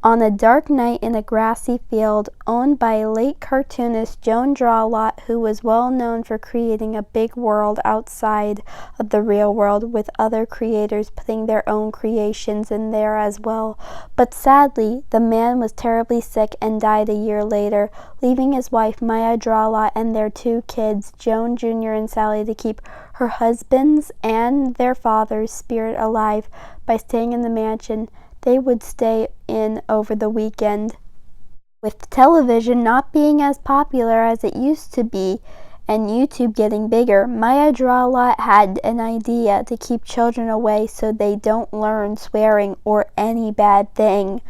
On a dark night in a grassy field owned by late cartoonist Jone Drawlot, who was well known for creating a big world outside of the real world, with other creators putting their own creations in there as well. But sadly, the man was terribly sick and died a year later, leaving his wife Maya Drawlot and their 2 kids, Jone Jr and Sally, to keep her husband's and their father's spirit alive by staying in the mansion they would stay in over the weekend. With television not being as popular as it used to be and YouTube getting bigger, Maya Drawlot had an idea to keep children away so they don't learn swearing or any bad thing.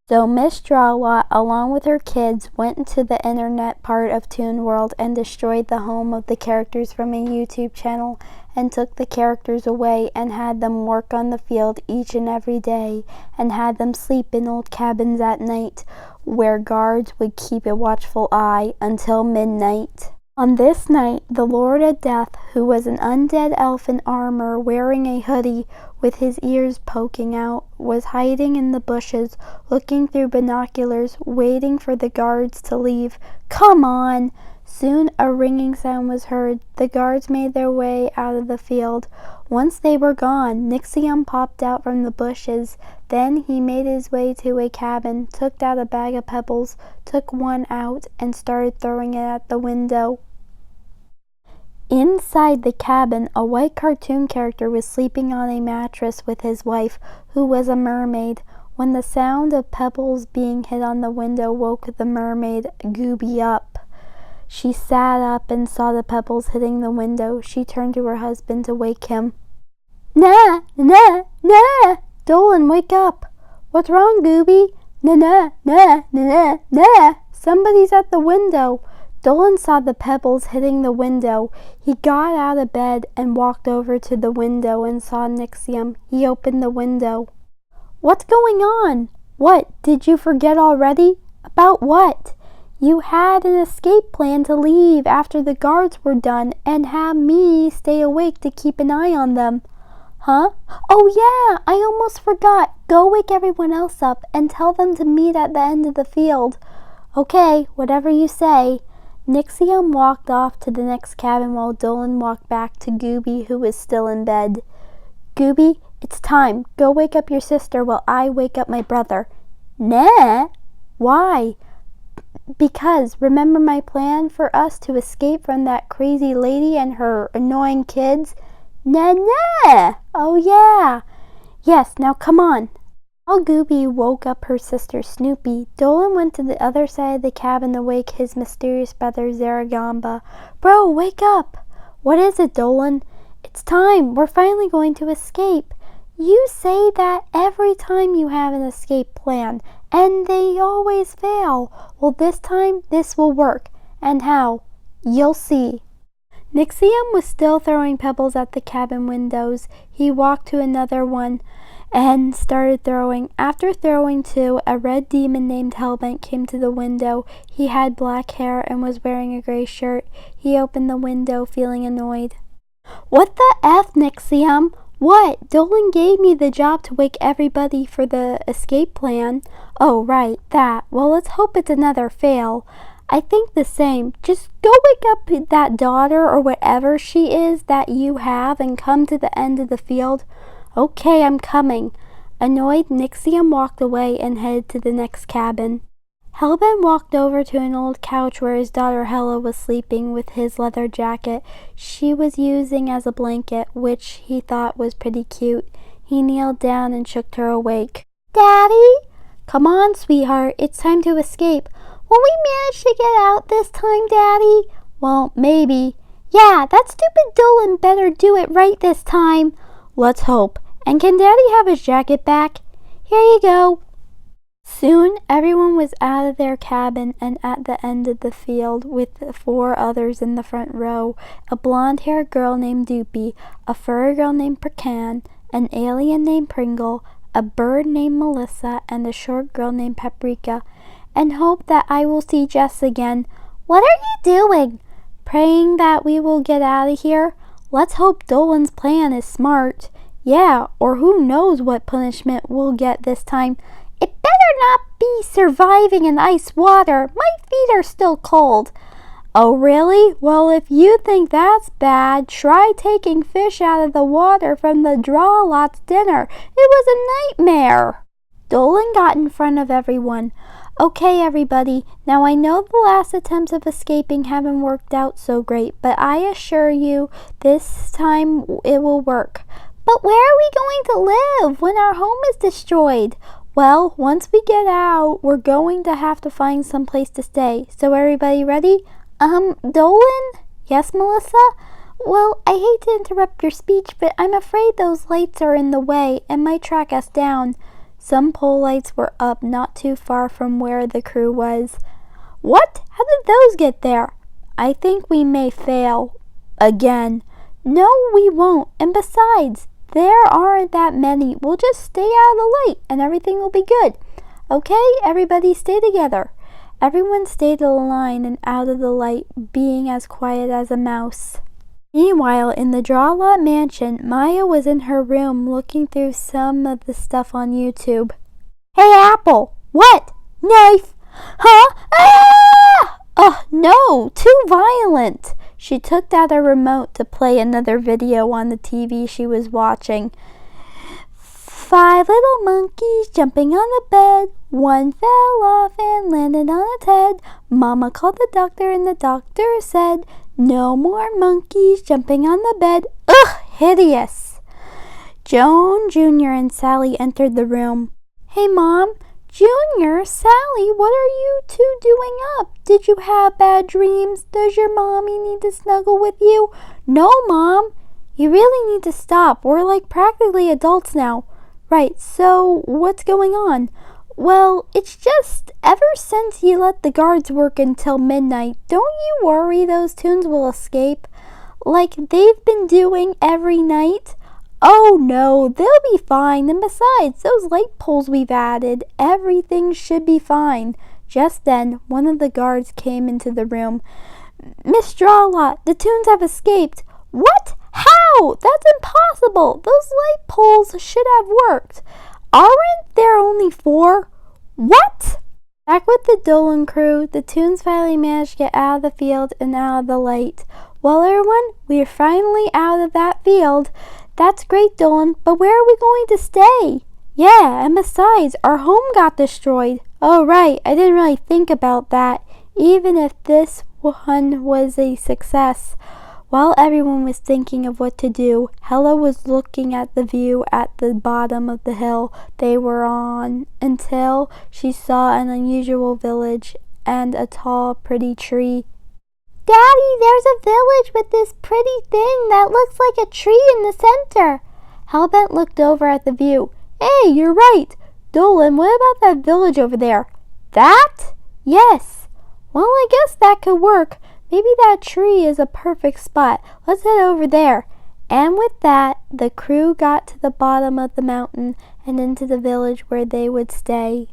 So Miss Drawlot, along with her kids, went into the internet part of Toon World and destroyed the home of the characters from a YouTube channel and took the characters away and had them work on the field each and every day and had them sleep in old cabins at night where guards would keep a watchful eye until midnight. On this night, the Lord of Death, who was an undead elf in armor wearing a hoodie with his ears poking out, was hiding in the bushes, looking through binoculars, waiting for the guards to leave. "Come on!" Soon a ringing sound was heard. The guards made their way out of the field. Once they were gone, Nixium popped out from the bushes. Then he made his way to a cabin, took out a bag of pebbles, took one out, and started throwing it at the window. Inside the cabin, a white cartoon character was sleeping on a mattress with his wife, who was a mermaid. When the sound of pebbles being hit on the window woke the mermaid Gooby up. She sat up and saw the pebbles hitting the window. She turned to her husband to wake him. "Nah, nah, nah! Dolan, wake up! What's wrong, Gooby? Nah, nah, nah, nah, nah! Somebody's at the window!" Dolan saw the pebbles hitting the window. He got out of bed and walked over to the window and saw Nixium. He opened the window. "What's going on? What, did you forget already? About what? You had an escape plan to leave after the guards were done and have me stay awake to keep an eye on them." "Huh? Oh yeah, I almost forgot. Go wake everyone else up and tell them to meet at the end of the field." "Okay, whatever you say." Nixium walked off to the next cabin while Dolan walked back to Gooby, who was still in bed. "Gooby, it's time. Go wake up your sister while I wake up my brother." "Nah? Why?" "Because remember my plan for us to escape from that crazy lady and her annoying kids?" "Nah, nah! Oh yeah! Yes, now come on." While Gooby woke up her sister Snoopy, Dolan went to the other side of the cabin to wake his mysterious brother Zaragamba. "Bro, wake up!" "What is it, Dolan?" "It's time. We're finally going to escape. You say that every time you have an escape plan, and they always fail. Well, this time, this will work. And how? You'll see." Nixium was still throwing pebbles at the cabin windows. He walked to another one and started throwing. After throwing 2, a red demon named Hellbent came to the window. He had black hair and was wearing a gray shirt. He opened the window, feeling annoyed. "What the F, Nixium? What? Dolan gave me the job to wake everybody for the escape plan." "Oh, right, that. Well, let's hope it's another fail." "I think the same. Just go wake up that daughter or whatever she is that you have and come to the end of the field." "Okay, I'm coming." Annoyed, Nixium walked away and headed to the next cabin. Hellbent walked over to an old couch where his daughter Hella was sleeping with his leather jacket she was using as a blanket, which he thought was pretty cute. He kneeled down and shook her awake. "Daddy?" "Come on, sweetheart. It's time to escape." "Will we manage to get out this time, Daddy?" "Well, maybe." "Yeah, that stupid Dolan better do it right this time." "Let's hope. And can Daddy have his jacket back?" "Here you go." Soon everyone was out of their cabin and at the end of the field with 4 others in the front row. A blonde-haired girl named Doopy, a furry girl named Pecan, an alien named Pringle, a bird named Melissa, and a short girl named Paprika. "And hope that I will see Jess again." "What are you doing?" "Praying that we will get out of here. Let's hope Dolan's plan is smart." "Yeah, or who knows what punishment we'll get this time. It better not be surviving in ice water. My feet are still cold. Oh, really? Well, if you think that's bad, try taking fish out of the water from the Drawlot's dinner. It was a nightmare. Dolan got in front of everyone. Okay, everybody, now I know the last attempts of escaping haven't worked out so great, but I assure you this time it will work. But where are we going to live when our home is destroyed? Well, once we get out, we're going to have to find some place to stay. So everybody ready? Dolan? Yes, Melissa? Well, I hate to interrupt your speech, but I'm afraid those lights are in the way and might track us down. Some pole lights were up not too far from where the crew was. What? How did those get there? I think we may fail. Again. No, we won't. And besides, there aren't that many. We'll just stay out of the light and everything will be good. Okay, everybody stay together. Everyone stayed in a line and out of the light, being as quiet as a mouse. Meanwhile, in the Drawlot mansion, Maya was in her room looking through some of the stuff on YouTube. Hey, Apple! What? Knife! Huh? Ah! No! Too violent! She took out a remote to play another video on the TV she was watching. 5 little monkeys jumping on the bed. One fell off and landed on its head. Mama called the doctor and the doctor said, no more monkeys jumping on the bed. Ugh, hideous. Jone Jr and Sally entered the room. Hey, Mom. Junior, Sally, what are you two doing up? Did you have bad dreams? Does your mommy need to snuggle with you? No, Mom. You really need to stop. We're like practically adults now. Right, so what's going on? Well, it's just ever since you let the guards work until midnight, don't you worry those Toons will escape? Like they've been doing every night? Oh no, they'll be fine. And besides, those light poles we've added, everything should be fine. Just then, one of the guards came into the room. Miss Drawlot, the Toons have escaped. What? How? That's impossible. Those light poles should have worked. Aren't there only 4? What? Back with the Dolan crew, the Toons finally managed to get out of the field and out of the light. Well, everyone, we are finally out of that field. That's great, Dolan, but where are we going to stay? Yeah, and besides, our home got destroyed. Oh, right, I didn't really think about that, even if this one was a success. While everyone was thinking of what to do, Hella was looking at the view at the bottom of the hill they were on until she saw an unusual village and a tall, pretty tree. Daddy, there's a village with this pretty thing that looks like a tree in the center. Hellbent looked over at the view. Hey, you're right. Dolan, what about that village over there? That? Yes. Well, I guess that could work. Maybe that tree is a perfect spot. Let's head over there. And with that, the crew got to the bottom of the mountain and into the village where they would stay.